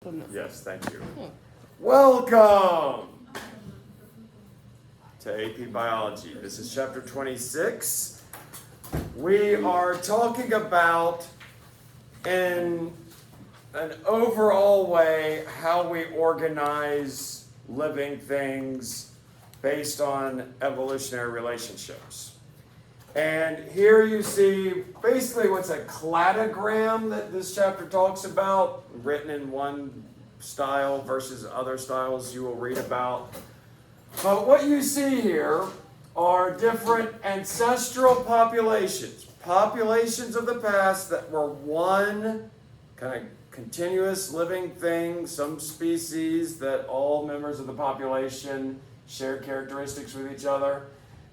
Oh, no. Yes, thank you. Oh. Welcome to AP Biology. This is chapter 26. We are talking about, in an overall way, how we organize living things based on evolutionary relationships. And here you see basically what's a cladogram that this chapter talks about, written in one style versus other styles you will read about. But what you see here are different ancestral populations, populations of the past that were one kind of continuous living thing, some species that all members of the population shared characteristics with each other.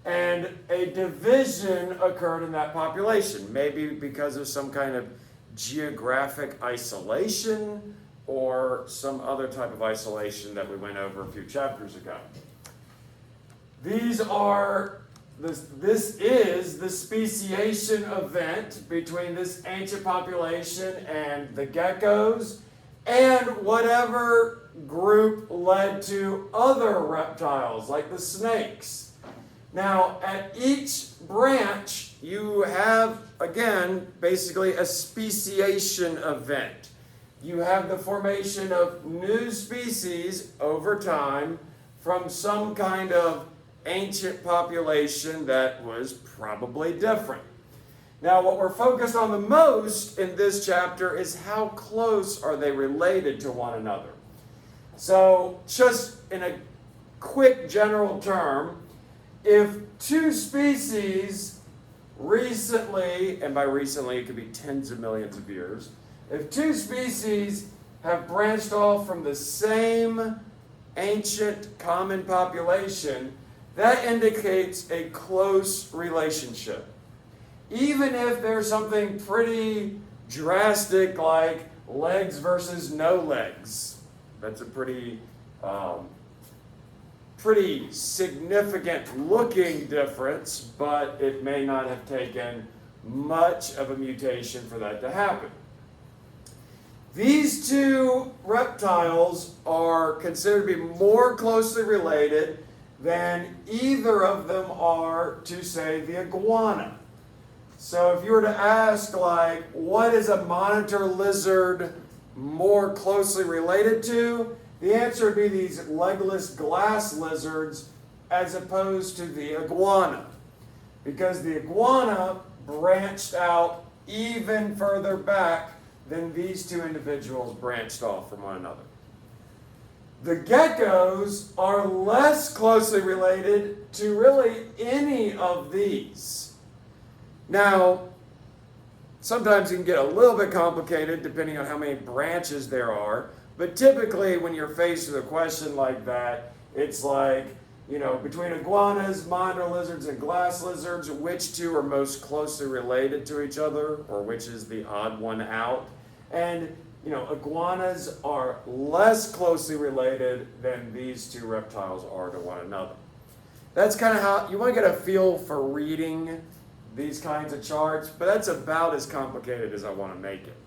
And a division occurred in that population, maybe because of some kind of geographic isolation or some other type of isolation that we went over a few chapters ago. This is the speciation event between this ancient population and the geckos, and whatever group led to other reptiles like the snakes. Now, at each branch, you have, again, basically a speciation event. You have the formation of new species over time from some kind of ancient population that was probably different. Now, what we're focused on the most in this chapter is how close are they related to one another. So, just in a quick general term, if two species recently, and by recently it could be tens of millions of years, if two species have branched off from the same ancient common population, that indicates a close relationship. Even if there's something pretty drastic like legs versus no legs, that's a pretty significant looking difference, but it may not have taken much of a mutation for that to happen. These two reptiles are considered to be more closely related than either of them are to, say, the iguana. So if you were to ask, like, what is a monitor lizard more closely related to? The answer would be these legless glass lizards as opposed to the iguana. Because the iguana branched out even further back than these two individuals branched off from one another. The geckos are less closely related to really any of these. Now, sometimes it can get a little bit complicated depending on how many branches there are. But typically, when you're faced with a question like that, it's like, between iguanas, monitor lizards, and glass lizards, which two are most closely related to each other, or which is the odd one out? And, iguanas are less closely related than these two reptiles are to one another. That's kind of how, you want to get a feel for reading these kinds of charts, but that's about as complicated as I want to make it.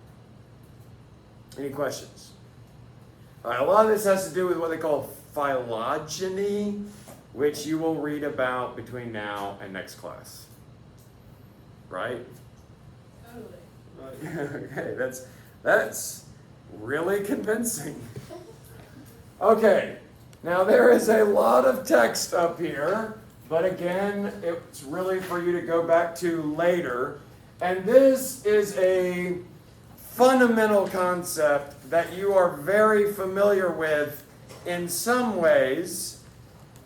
Any questions? All right, a lot of this has to do with what they call phylogeny, which you will read about between now and next class. Right? Totally. Okay, that's really convincing. Okay, now there is a lot of text up here, but again, it's really for you to go back to later. And this is a fundamental concept that you are very familiar with in some ways,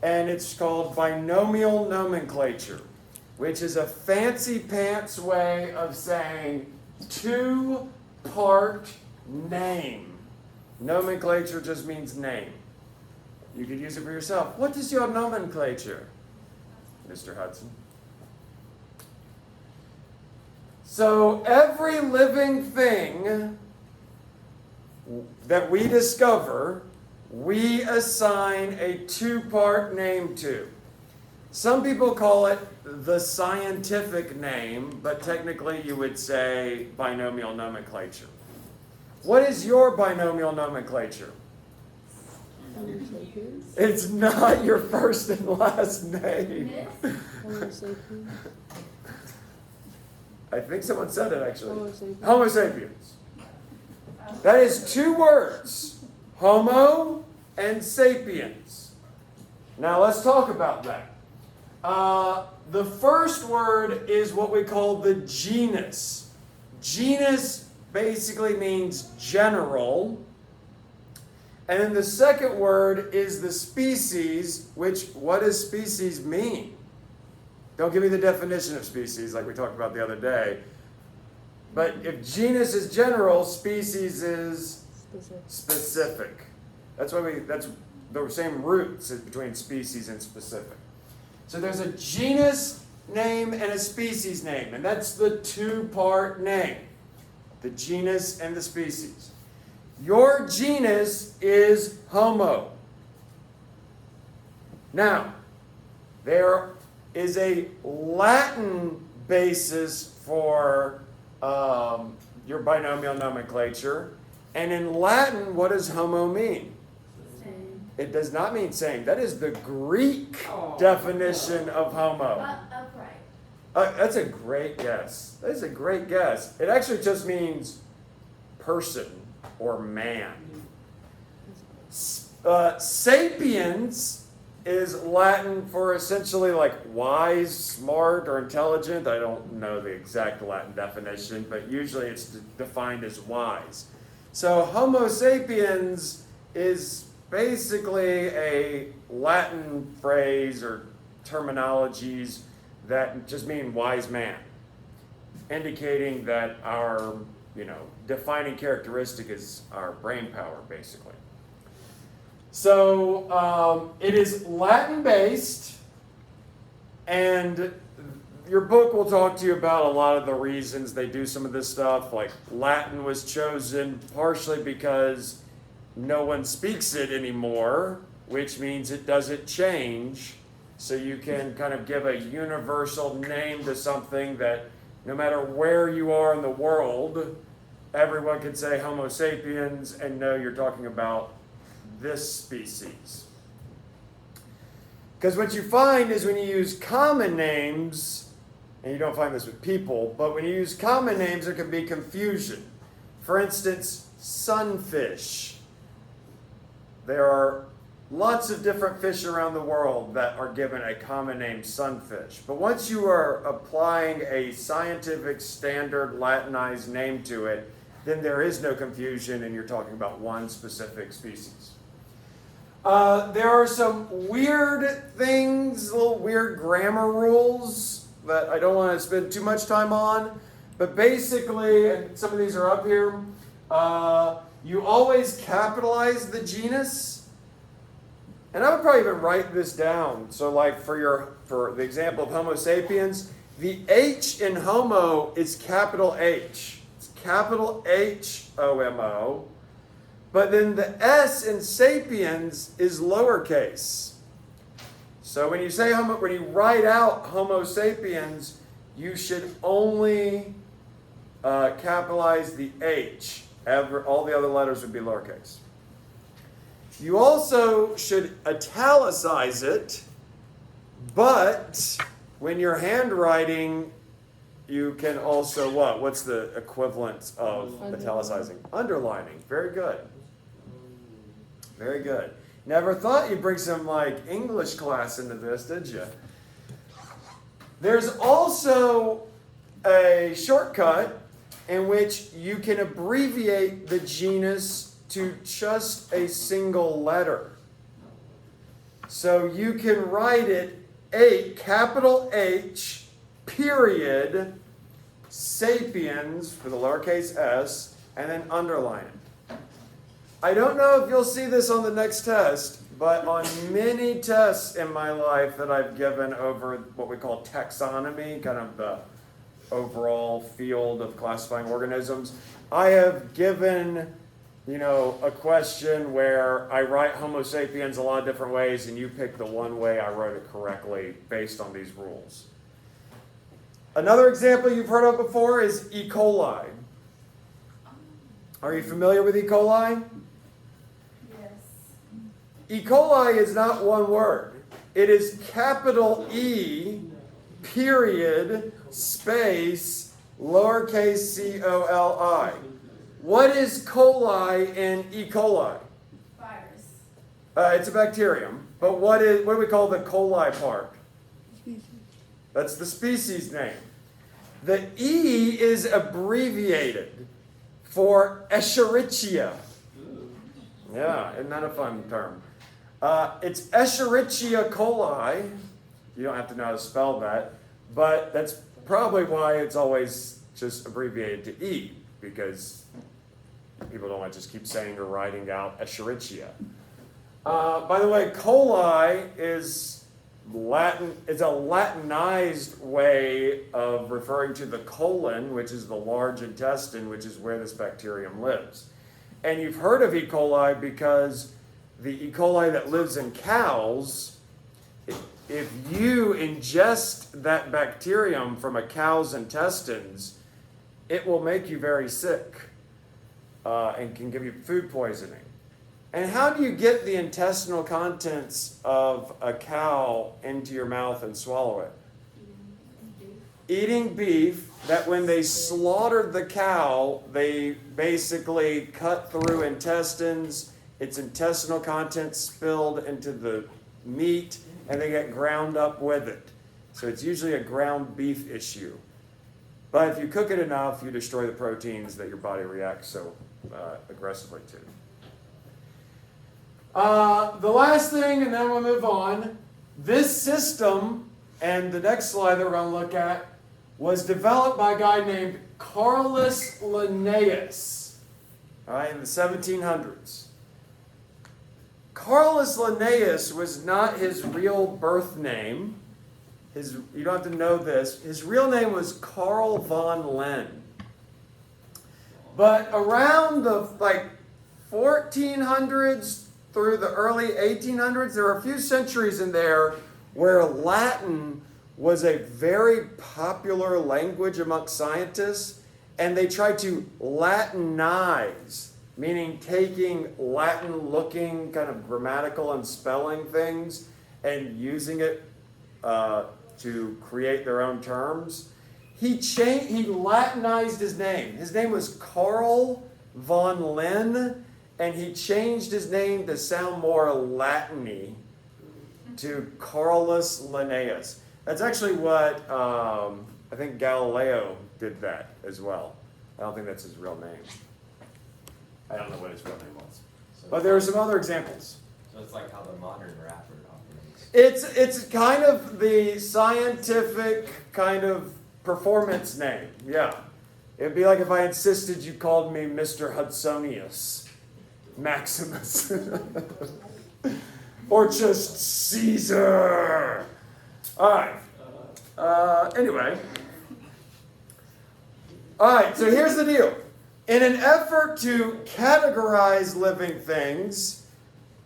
and it's called binomial nomenclature, which is a fancy pants way of saying two-part name. Nomenclature just means name. You could use it for yourself. What is your nomenclature, Mr. Hudson? So every living thing that we discover, we assign a two-part name to. Some people call it the scientific name, but technically you would say binomial nomenclature. What is your binomial nomenclature? Homo sapiens. It's not your first and last name. Homo sapiens. I think someone said it actually. Homo sapiens. Homo sapiens. That is two words. Homo and sapiens. Now let's talk about that. The first word is what we call the genus. Genus basically means general. And then the second word is the species, which, what does species mean? Don't give me the definition of species like we talked about the other day. But if genus is general, species is specific. That's the same roots between species and specific. So there's a genus name and a species name, and that's the two-part name. The genus and the species. Your genus is Homo. Now, there is a Latin basis for your binomial nomenclature. And in Latin, what does Homo mean? Same. It does not mean same. That is the Greek definition of Homo. Upright. That's a great guess. That is a great guess. It actually just means person or man. Sapiens is Latin for essentially like wise, smart, or intelligent. I don't know the exact Latin definition, but usually it's defined as wise. So Homo sapiens is basically a Latin phrase or terminologies that just mean wise man, indicating that our, defining characteristic is our brain power, basically. So it is Latin based, and your book will talk to you about a lot of the reasons they do some of this stuff. Like Latin was chosen partially because no one speaks it anymore, which means it doesn't change. So you can kind of give a universal name to something that no matter where you are in the world, everyone can say Homo sapiens and know you're talking about this species. Because what you find is when you use common names, and you don't find this with people, but when you use common names, there can be confusion. For instance, sunfish. There are lots of different fish around the world that are given a common name, sunfish. But once you are applying a scientific standard Latinized name to it, then there is no confusion and you're talking about one specific species. There are some weird things, little weird grammar rules that I don't want to spend too much time on. But basically, and some of these are up here, you always capitalize the genus. And I would probably even write this down. So like for the example of Homo sapiens, the H in Homo is capital H. It's capital H-O-M-O. But then the S in sapiens is lowercase. So when you write out Homo sapiens, you should only capitalize the H. All the other letters would be lowercase. You also should italicize it, but when you're handwriting, you can also what? What's the equivalent of italicizing? Underlining. Very good. Very good. Never thought you'd bring some English class into this, did you? There's also a shortcut in which you can abbreviate the genus to just a single letter. So you can write it capital H, period, sapiens, with a lowercase s, and then underline it. I don't know if you'll see this on the next test, but on many tests in my life that I've given over what we call taxonomy, kind of the overall field of classifying organisms, I have given, a question where I write Homo sapiens a lot of different ways, and you pick the one way I wrote it correctly based on these rules. Another example you've heard of before is E. coli. Are you familiar with E. coli? Yes. E. coli is not one word. It is capital E, period, space, lowercase coli. What is coli in E. coli? Virus. It's a bacterium. But what do we call the coli part? Species. That's the species name. The E is abbreviated for Escherichia. Yeah, isn't that a fun term? It's Escherichia coli. You don't have to know how to spell that, but that's probably why it's always just abbreviated to E, because people don't want to just keep saying or writing out Escherichia. By the way, coli is Latin. It's a Latinized way of referring to the colon, which is the large intestine, which is where this bacterium lives. And you've heard of E. coli because the E. coli that lives in cows, if you ingest that bacterium from a cow's intestines, it will make you very sick and can give you food poisoning. And how do you get the intestinal contents of a cow into your mouth and swallow it? Eating beef, that when they slaughtered the cow, they basically cut through intestines, its intestinal contents spilled into the meat, and they get ground up with it. So it's usually a ground beef issue. But if you cook it enough, you destroy the proteins that your body reacts so aggressively to. The last thing, and then we'll move on. This system, and the next slide that we're going to look at, was developed by a guy named Carolus Linnaeus, all right, in the 1700s. Carolus Linnaeus was not his real birth name. You don't have to know this. His real name was Carl von Linné. But around the 1400s through the early 1800s, there were a few centuries in there where Latin was a very popular language amongst scientists, and they tried to Latinize, meaning taking Latin-looking kind of grammatical and spelling things and using it to create their own terms. He Latinized his name. His name was Carl von Linné, and he changed his name to sound more Latin-y to Carolus Linnaeus. That's actually what I think Galileo did that as well. I don't think that's his real name. I don't know what his real name was. But there are some other examples. So it's like how the modern rapper operates. It's kind of the scientific kind of performance name, yeah. It'd be like if I insisted you called me Mr. Hudsonius Maximus. Or just Caesar. All right. Anyway. All right, so here's the deal. In an effort to categorize living things,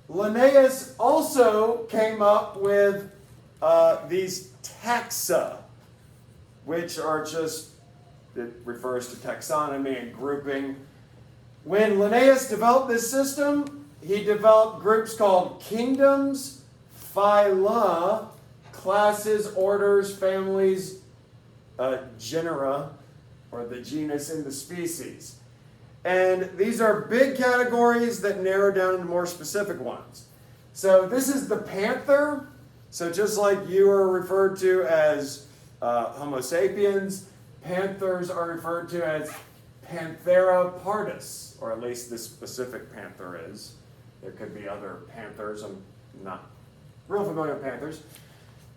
Linnaeus also came up with these taxa, which are just, it refers to taxonomy and grouping. When Linnaeus developed this system, he developed groups called kingdoms, phyla, classes, orders, families, genera, or the genus and the species. And these are big categories that narrow down into more specific ones. So this is the panther. So just like you are referred to as Homo sapiens, panthers are referred to as Panthera pardus, or at least this specific panther is. There could be other panthers. I'm not real familiar with panthers.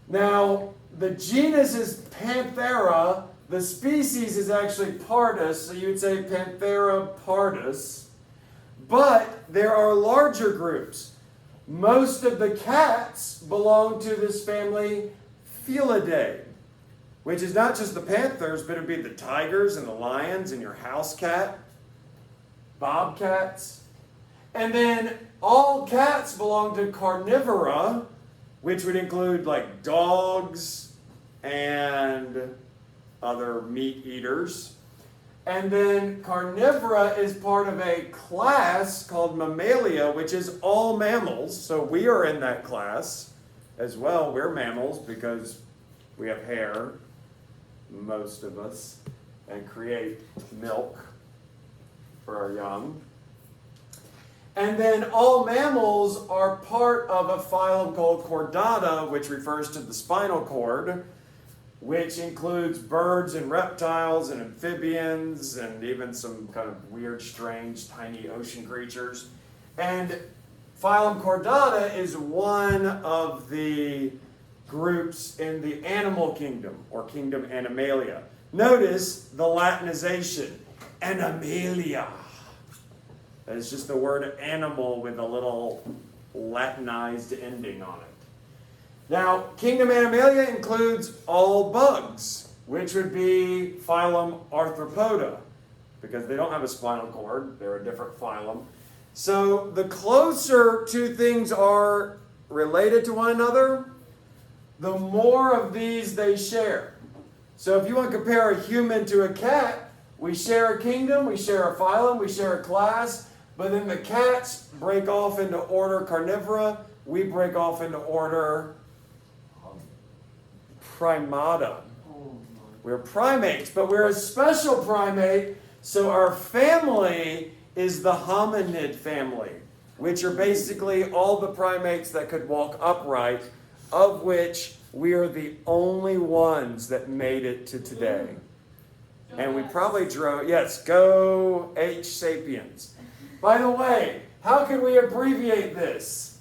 Now, the genus is Panthera. The species is actually Pardus, so you would say Panthera pardus. But there are larger groups. Most of the cats belong to this family Felidae, which is not just the panthers, but it would be the tigers and the lions and your house cat, bobcats. And then all cats belong to Carnivora, which would include like dogs and other meat eaters. And then carnivora is part of a class called Mammalia, which is all mammals. So we are in that class as well. We're mammals because we have hair, most of us, and create milk for our young. And then all mammals are part of a phylum called Chordata, which refers to the spinal cord, which includes birds and reptiles and amphibians and even some kind of weird, strange, tiny ocean creatures. And phylum Chordata is one of the groups in the animal kingdom, or kingdom Animalia. Notice the Latinization, Animalia. That is just the word animal with a little Latinized ending on it. Now, kingdom Animalia includes all bugs, which would be phylum Arthropoda, because they don't have a spinal cord, they're a different phylum. So the closer two things are related to one another, the more of these they share. So if you want to compare a human to a cat, we share a kingdom, we share a phylum, we share a class, but then the cats break off into order Carnivora, we break off into order Primata. We're primates, but we're a special primate, so our family is the hominid family, which are basically all the primates that could walk upright, of which we are the only ones that made it to today. And we probably drove, yes, go H. sapiens. By the way, how can we abbreviate this?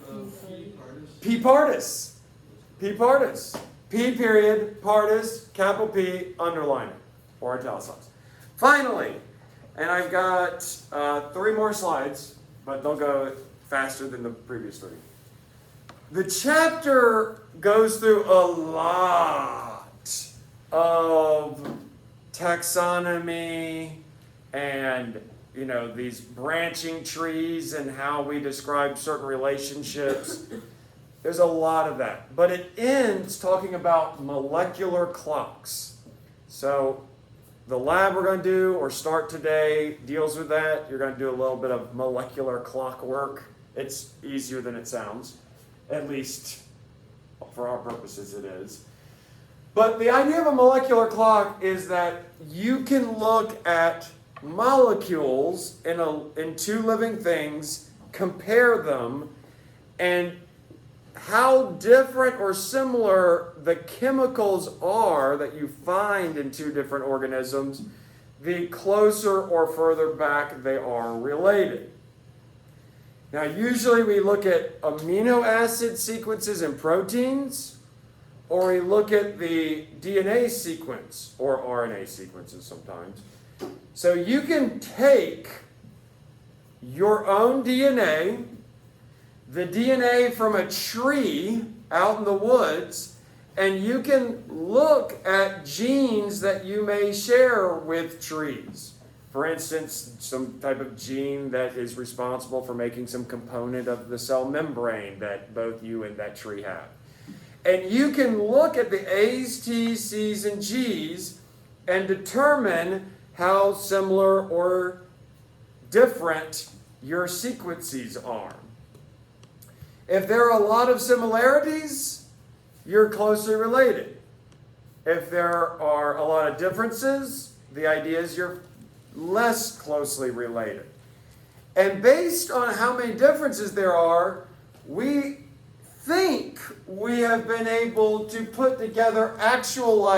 P. pardus. P. pardus. P period, pardus, capital P, underline it, or italicize. Finally, and I've got 3 more slides, but they'll go faster than the previous 3. The chapter goes through a lot of taxonomy and these branching trees and how we describe certain relationships. There's a lot of that. But it ends talking about molecular clocks. So the lab we're going to do or start today deals with that. You're going to do a little bit of molecular clock work. It's easier than it sounds. At least for our purposes it is. But the idea of a molecular clock is that you can look at molecules in 2 living things, compare them, and how different or similar the chemicals are that you find in 2 different organisms, the closer or further back they are related. Now, usually we look at amino acid sequences in proteins, or we look at the DNA sequence, or RNA sequences sometimes. So you can take your own DNA, the DNA from a tree out in the woods, and you can look at genes that you may share with trees. For instance, some type of gene that is responsible for making some component of the cell membrane that both you and that tree have. And you can look at the A's, T's, C's, and G's and determine how similar or different your sequences are. If there are a lot of similarities, you're closely related. If there are a lot of differences, the idea is you're less closely related. And based on how many differences there are, we think we have been able to put together actual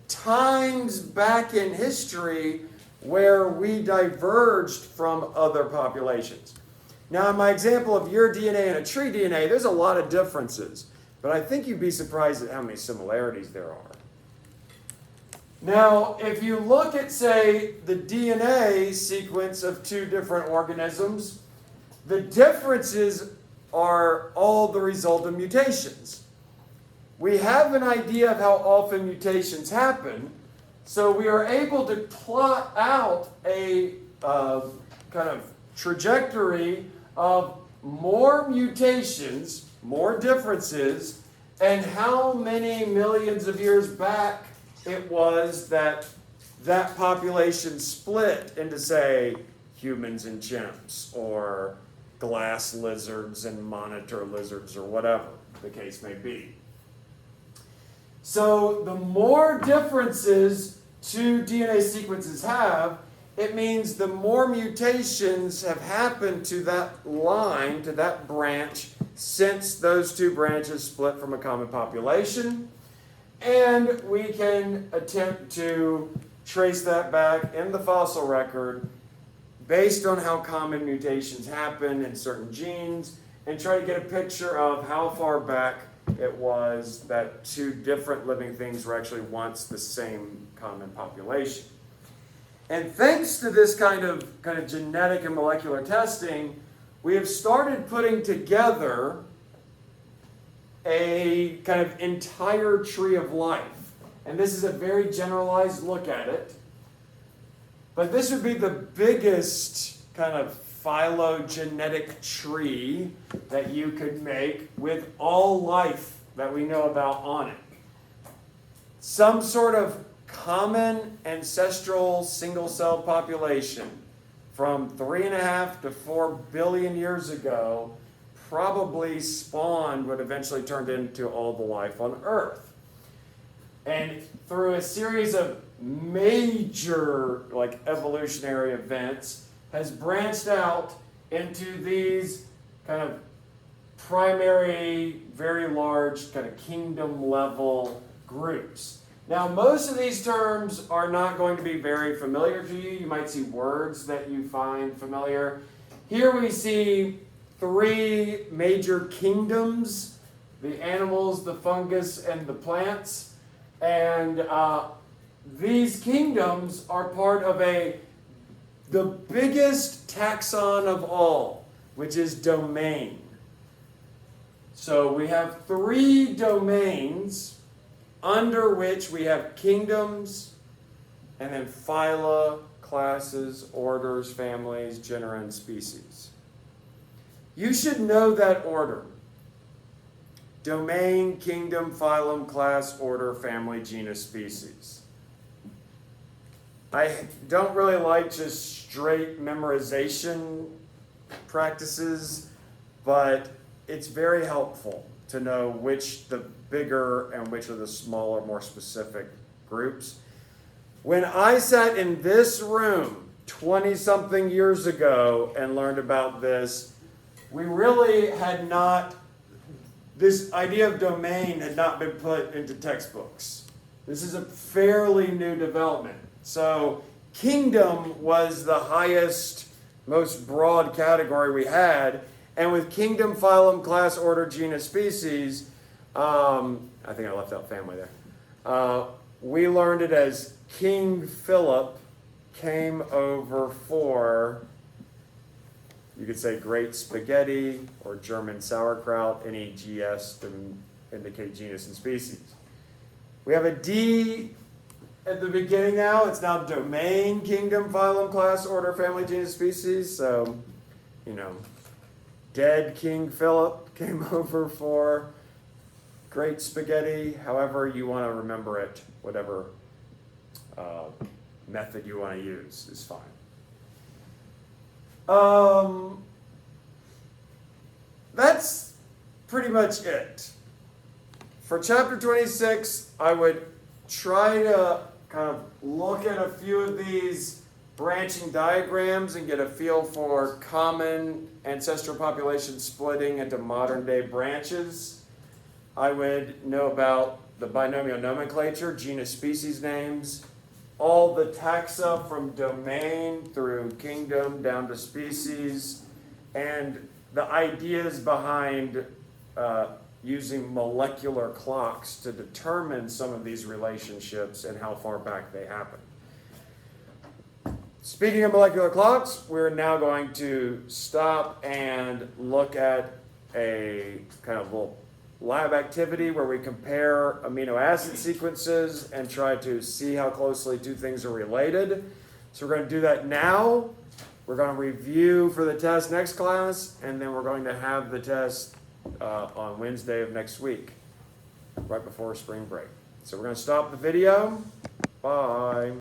times back in history where we diverged from other populations. Now, in my example of your DNA and a tree DNA, there's a lot of differences, but I think you'd be surprised at how many similarities there are. Now, if you look at, say, the DNA sequence of 2 different organisms, the differences are all the result of mutations. We have an idea of how often mutations happen, so we are able to plot out a kind of trajectory of more mutations, more differences, and how many millions of years back it was that that population split into, say, humans and chimps, or glass lizards and monitor lizards, or whatever the case may be. So the more differences two DNA sequences have, it means the more mutations have happened to that line, to that branch, since those two branches split from a common population. And we can attempt to trace that back in the fossil record based on how common mutations happen in certain genes, and try to get a picture of how far back it was that two different living things were actually once the same common population. And thanks to this kind of genetic and molecular testing, we have started putting together a kind of entire tree of life. And this is a very generalized look at it. But this would be the biggest kind of phylogenetic tree that you could make with all life that we know about on it. Some sort of common ancestral single-celled population from 3.5 to 4 billion years ago probably spawned what eventually turned into all the life on Earth. And through a series of major evolutionary events, has branched out into these kind of primary, very large kind of kingdom level groups. Now, most of these terms are not going to be very familiar to you. You might see words that you find familiar. Here we see 3 major kingdoms: the animals, the fungus, and the plants. And these kingdoms are part of the biggest taxon of all, which is domain. So we have 3 domains under which we have kingdoms, and then phyla, classes, orders, families, genera, and species. You should know that order: domain, kingdom, phylum, class, order, family, genus, species. I don't really like just straight memorization practices, but it's very helpful to know which the bigger and which are the smaller, more specific groups. When I sat in this room 20-something years ago and learned about this, we really had not, this idea of domain had not been put into textbooks. This is a fairly new development. So kingdom was the highest, most broad category we had. And with kingdom, phylum, class, order, genus, species, I think I left out family there. We learned it as King Philip came over for, you could say, great spaghetti or German sauerkraut, any GS to indicate genus and species. We have a D at the beginning now. It's now domain, kingdom, phylum, class, order, family, genus, species. So, dead King Philip came over for great spaghetti. However you want to remember it, whatever method you want to use is fine. That's pretty much it. For chapter 26, I would try to kind of look at a few of these branching diagrams and get a feel for common ancestral population splitting into modern day branches. I would know about the binomial nomenclature, genus, species names, all the taxa from domain through kingdom down to species, and the ideas behind using molecular clocks to determine some of these relationships and how far back they happen. Speaking of molecular clocks, we're now going to stop and look at a kind of little lab activity where we compare amino acid sequences and try to see how closely two things are related. So we're going to do that now. We're going to review for the test next class, and then we're going to have the test on Wednesday of next week, right before spring break. So we're going to stop the video. Bye.